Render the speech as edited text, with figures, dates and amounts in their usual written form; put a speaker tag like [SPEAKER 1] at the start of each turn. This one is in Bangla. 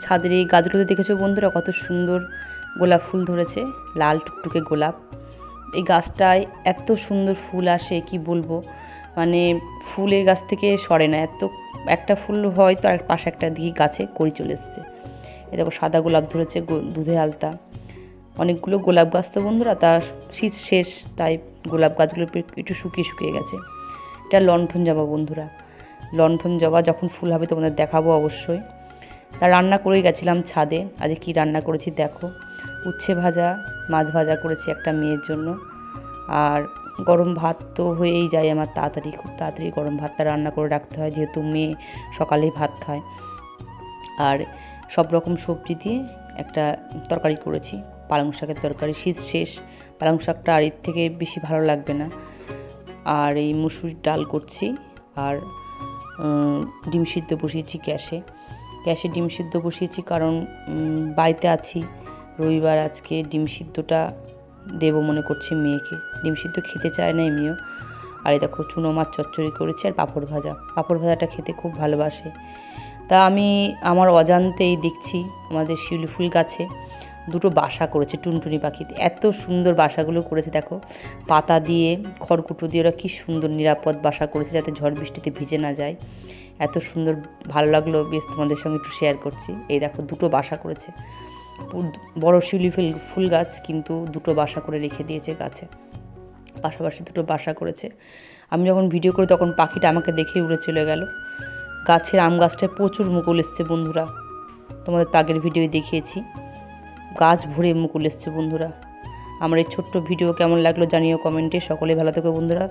[SPEAKER 1] ছাদের এই গাছগুলোতে দেখেছো বন্ধুরা কত সুন্দর গোলাপ ফুল ধরেছে, লাল টুকটুকে গোলাপ। এই গাছটায় এত সুন্দর ফুল আসে কি বলবো, মানে ফুলের গাছ থেকে সরে না, এত একটা ফুল হয় তো আর পাশে একটা দিকে গাছে কড়ি চলে এসছে। এ দেখো সাদা গোলাপ ধরেছে, দুধে আলতা। অনেকগুলো গোলাপ গাছ তো বন্ধুরা, তা শীত শেষ তাই গোলাপ গাছগুলো একটু শুকিয়ে শুকিয়ে গেছে। এটা লণ্ঠন জবা বন্ধুরা, লণ্ঠন জবা যখন ফুল হবে তোমাদের দেখাবো অবশ্যই। তা রান্না করেই গেছিলাম ছাদে। আজকে কী রান্না করেছি দেখো, উচ্ছে ভাজা, মাছ ভাজা করেছি একটা মেয়ের জন্য, আর গরম ভাত তো হয়েই যায় আমার তাড়াতাড়ি, খুব তাড়াতাড়ি গরম ভাতটা রান্না করে রাখতে হয় যেহেতু মেয়ে সকালেই ভাত খায়। আর সব রকম সবজি দিয়ে একটা তরকারি করেছি, পালং শাকের তরকারি। শীত শেষ, পালং শাকটা আর এর থেকে বেশি ভালো লাগবে না। আর এই মুসুর ডাল করছি, আর ডিম সিদ্ধ বসিয়েছি গ্যাসে ডিম সিদ্ধ বসিয়েছি কারণ বাড়িতে আছি, রবিবার আজকে ডিম সিদ্ধটা দেবো মনে করছি মেয়েকে। ডিম সিদ্ধ খেতে চায় না এমনিও। আর এই দেখো চুনো মাছ চচ্চড়ি করেছি আর পাঁপড় ভাজাটা খেতে খুব ভালোবাসে। তা আমি আমার অজান্তেই দেখছি আমাদের শিউলি ফুল গাছে দুটো বাসা করেছে টুনটুনি পাখি। এত সুন্দর বাসাগুলো করেছে দেখো, পাতা দিয়ে খড়কুটো দিয়ে ওরা কী সুন্দর নিরাপদ বাসা করেছে যাতে ঝড় বৃষ্টিতে ভিজে না যায়। এত সুন্দর, ভালো লাগলো, বেশ তোমাদের সঙ্গে একটু শেয়ার করছি। এই দেখো দুটো বাসা করেছে, বড় শিউলি ফুল গাছ কিন্তু দুটো বাসা করে রেখে দিয়েছে গাছে, পাশাপাশি দুটো বাসা করেছে। আমি যখন ভিডিও করি তখন পাখিটা আমাকে দেখেই উড়ে চলে গেল। গাছের আম গাছটায় প্রচুর মুকুল এসছে বন্ধুরা, তোমাদের তো আগের ভিডিওয় দেখিয়েছি, গাছ ভরে মুকুল এসছে বন্ধুরা। আমার এই ছোট্ট ভিডিও কেমন লাগলো জানিও কমেন্টে। সকলে ভালো থেকো বন্ধুরা।